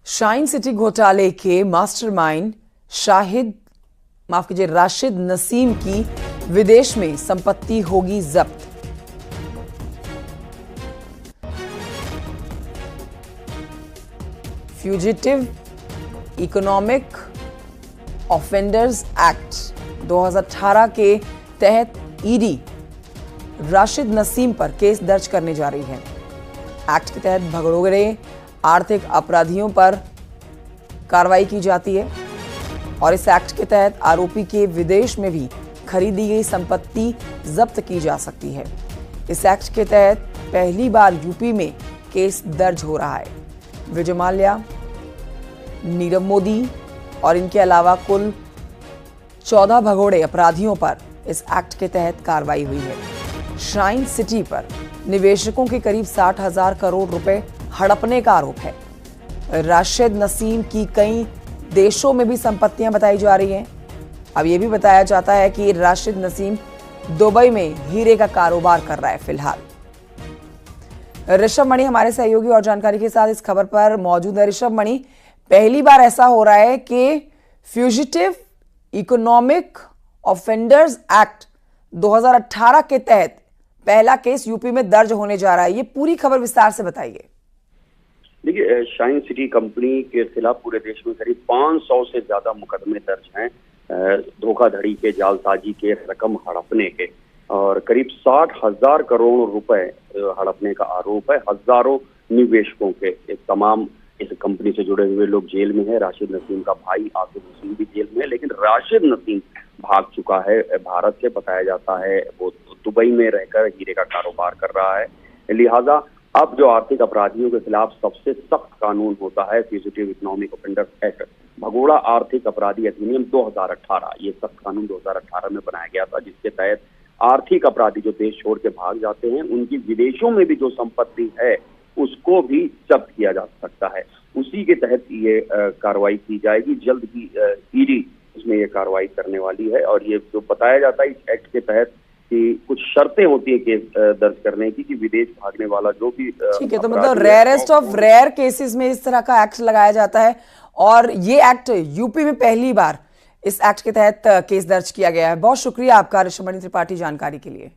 Shine city घोटाले के mastermind Rashid Naseem की विदेश में संपत्ति होगी जब्त। फ्यूजिटिव इकोनॉमिक ऑफेंडर्स एक्ट 2018 के तहत ईडी राशिद नसीम पर केस दर्ज करने जा रही है। एक्ट के तहत भगोड़े आर्थिक अपराधियों पर कार्रवाई की जाती है और इस एक्ट के तहत आरोपी के विदेश में भी खरीदी गई संपत्ति जब्त की जा सकती है। इस एक्ट के तहत पहली बार यूपी में केस दर्ज हो रहा है। विजय माल्या, नीरव मोदी और इनके अलावा कुल 14 भगोड़े अपराधियों पर इस एक्ट के तहत कार्रवाई हुई है। शाइन सिटी पर निवेशकों के करीब 60,000 करोड़ रुपए हड़पने का आरोप है। राशिद नसीम की कई देशों में भी संपत्तियां बताई जा रही हैं। अब यह भी बताया जाता है कि राशिद नसीम दुबई में हीरे का कारोबार कर रहा है। फिलहाल ऋषभ मणि हमारे सहयोगी और जानकारी के साथ इस खबर पर मौजूद है। ऋषभ मणि, पहली बार ऐसा हो रहा है कि फ्यूजिटिव इकोनॉमिक ऑफेंडर्स एक्ट 2018 के तहत पहला केस यूपी में दर्ज होने जा रहा है। ये पूरी खबर विस्तार से बताइए। देखिए, शाइन सिटी कंपनी के खिलाफ पूरे देश में करीब 500 से ज्यादा मुकदमे दर्ज हैं, धोखाधड़ी के, जालसाजी के, रकम हड़पने के, और करीब 60,000 करोड़ रुपए हड़पने का आरोप है। हजारों निवेशकों के तमाम इस कंपनी से जुड़े हुए लोग जेल में है। राशिद नसीम का भाई आसिफ नसीम भी जेल में है, लेकिन राशिद नसीम भाग चुका है भारत से। बताया जाता है वो दुबई में रहकर हीरे का कारोबार कर रहा है। लिहाजा अब जो आर्थिक अपराधियों के खिलाफ सबसे सख्त कानून होता है फ्यूजिटिव इकोनॉमिक ऑफेंडर्स एक्ट, भगोड़ा आर्थिक अपराधी अधिनियम 2018। ये सख्त कानून 2018 में बनाया गया था, जिसके तहत आर्थिक अपराधी जो देश छोड़ के भाग जाते हैं, उनकी विदेशों में भी जो संपत्ति है उसको भी जब्त किया जा सकता है। उसी के तहत ये कार्रवाई की जाएगी। जल्द ही ईडी इसमें ये कार्रवाई करने वाली है। और ये जो बताया जाता है इस एक्ट के तहत कि कुछ शर्तें होती है केस दर्ज करने की, कि विदेश भागने वाला जो भी ठीक है, तो मतलब रेयरेस्ट ऑफ रेयर केसेस में इस तरह का एक्ट लगाया जाता है और ये एक्ट यूपी में पहली बार इस एक्ट के तहत केस दर्ज किया गया है। बहुत शुक्रिया आपका ऋषभ मणि त्रिपाठी जानकारी के लिए।